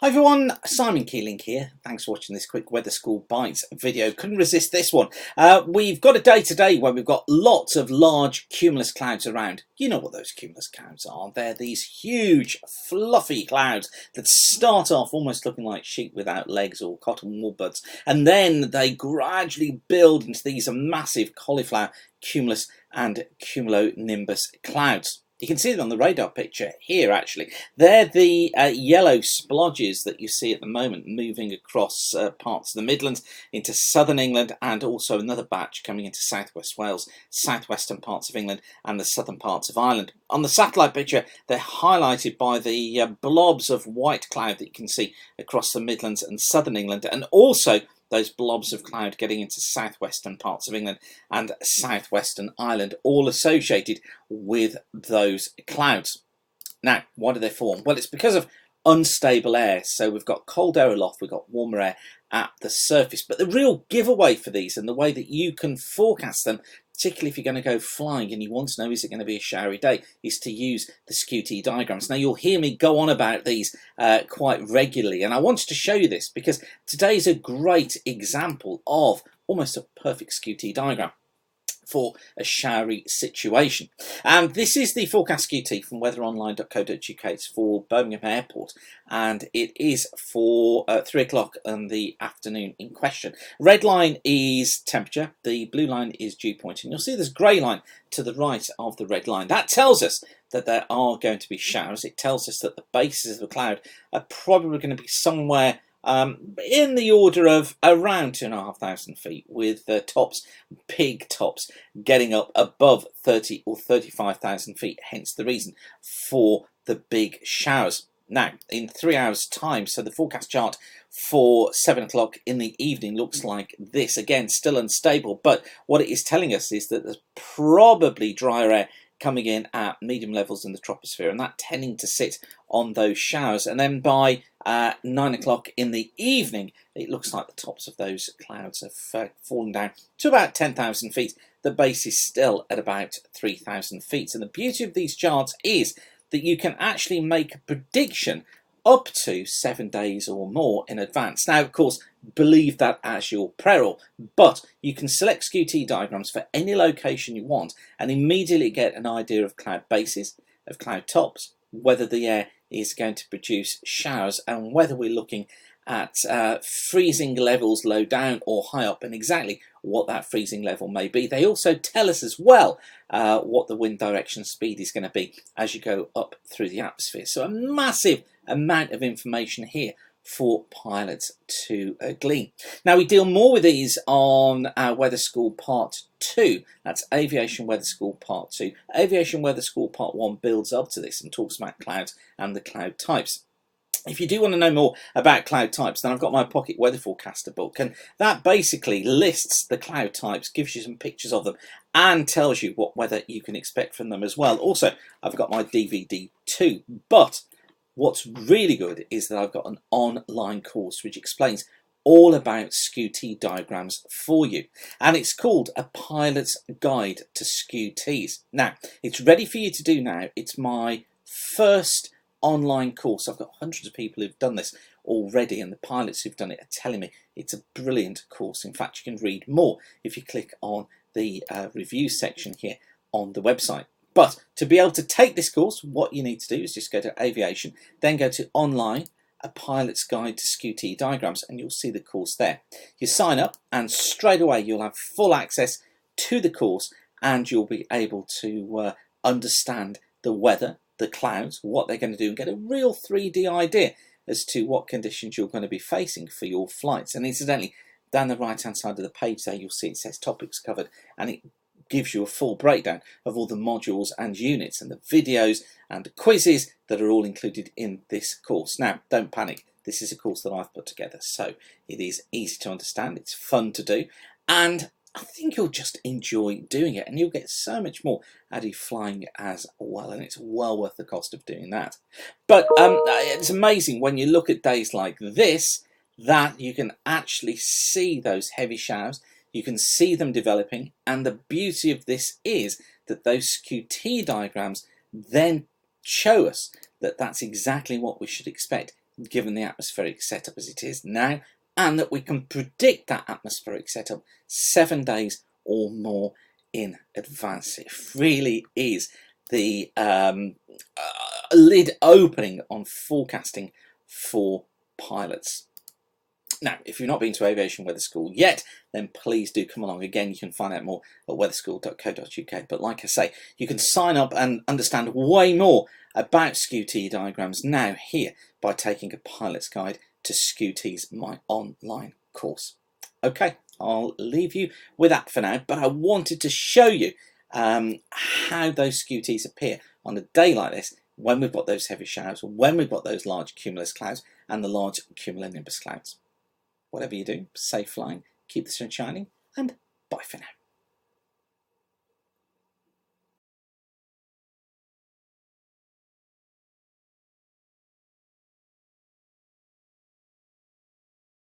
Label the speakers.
Speaker 1: Hi everyone, Simon Keeling here. Thanks for watching this quick Weather School Bites video. Couldn't resist this one. We've got a day today where we've got lots of large cumulus clouds around. You know what those cumulus clouds are. They're these huge fluffy clouds that start off almost looking like sheep without legs or cotton wool buds, and then they gradually build into these massive cauliflower cumulus and cumulonimbus clouds. You can see them on the radar picture here, actually. They're the yellow splodges that you see at the moment moving across parts of the Midlands into southern England, and also another batch coming into southwest Wales, southwestern parts of England and the southern parts of Ireland. On the satellite picture, they're highlighted by the blobs of white cloud that you can see across the Midlands and southern England, and also those blobs of cloud getting into southwestern parts of England and southwestern Ireland, all associated with those clouds. Now, why do they form? Well, it's because of unstable air. So we've got cold air aloft, we've got warmer air at the surface. But the real giveaway for these, and the way that you can forecast them, particularly if you're going to go flying and you want to know is it going to be a showery day, is to use the skew-T diagrams. Now, you'll hear me go on about these quite regularly, and I wanted to show you this because today's a great example of almost a perfect skew-T diagram for a showery situation. And this is the forecast skew-T from weatheronline.co.uk. It's for Birmingham Airport, and it is for 3 o'clock in the afternoon in question. Red line is temperature, the blue line is dew point, and you'll see this grey line to the right of the red line. That tells us that there are going to be showers. It tells us that the bases of the cloud are probably going to be somewhere in the order of around 2,500 feet, with the tops, big tops, getting up above 30 or 35,000 feet, hence the reason for the big showers. Now, in 3 hours time, so the forecast chart for 7 o'clock in the evening looks like this. Again, still unstable, but what it is telling us is that there's probably drier air coming in at medium levels in the troposphere, and that tending to sit on those showers. And then by 9 o'clock in the evening, it looks like the tops of those clouds have fallen down to about 10,000 feet. The base is still at about 3,000 feet. And the beauty of these charts is that you can actually make a prediction up to 7 days or more in advance. Now, of course, believe that as your peril, but you can select skew-T diagrams for any location you want and immediately get an idea of cloud bases, of cloud tops, whether the air is going to produce showers, and whether we're looking at freezing levels low down or high up, and exactly what that freezing level may be. They also tell us as well what the wind direction speed is going to be as you go up through the atmosphere. So a massive amount of information here for pilots to glean. Now, we deal more with these on our Weather School Part 2. That's Aviation Weather School Part 2. Aviation Weather School Part 1 builds up to this and talks about clouds and the cloud types. If you do want to know more about cloud types, then I've got my Pocket Weather Forecaster book, and that basically lists the cloud types, gives you some pictures of them, and tells you what weather you can expect from them as well. Also, I've got my DVD too, but what's really good is that I've got an online course which explains all about skew-T diagrams for you, and it's called A Pilot's Guide to Skew-Ts. Now, it's ready for you to do now. It's my first online course. I've got hundreds of people who've done this already, and the pilots who've done it are telling me it's a brilliant course. In fact, you can read more if you click on the review section here on the website. But to be able to take this course, what you need to do is just go to Aviation, then go to Online, A Pilot's Guide to Skew-T Diagrams, and you'll see the course there. You sign up, and straight away you'll have full access to the course, and you'll be able to understand the weather, the clouds, what they're going to do, and get a real 3D idea as to what conditions you're going to be facing for your flights. And incidentally, down the right hand side of the page there, you'll see it says topics covered, and it gives you a full breakdown of all the modules and units and the videos and the quizzes that are all included in this course. Now, don't panic, this is a course that I've put together, so it is easy to understand, it's fun to do, and I think you'll just enjoy doing it, and you'll get so much more out of flying as well, and it's well worth the cost of doing that. But it's amazing when you look at days like this that you can actually see those heavy showers, you can see them developing, and the beauty of this is that those skew-T diagrams then show us that that's exactly what we should expect given the atmospheric setup as it is now, and that we can predict that atmospheric setup 7 days or more in advance. It really is the lid opening on forecasting for pilots. Now, if you've not been to Aviation Weather School yet, then please do come along. Again, you can find out more at weatherschool.co.uk. But like I say, you can sign up and understand way more about skew-T diagrams now here by taking a pilot's guide to skew-T's My Online course. Okay, I'll leave you with that for now, but I wanted to show you how those skew-T's appear on a day like this, when we've got those heavy showers, when we've got those large cumulus clouds and the large cumulonimbus clouds. Whatever you do, safe flying, keep the sun shining, and bye for now.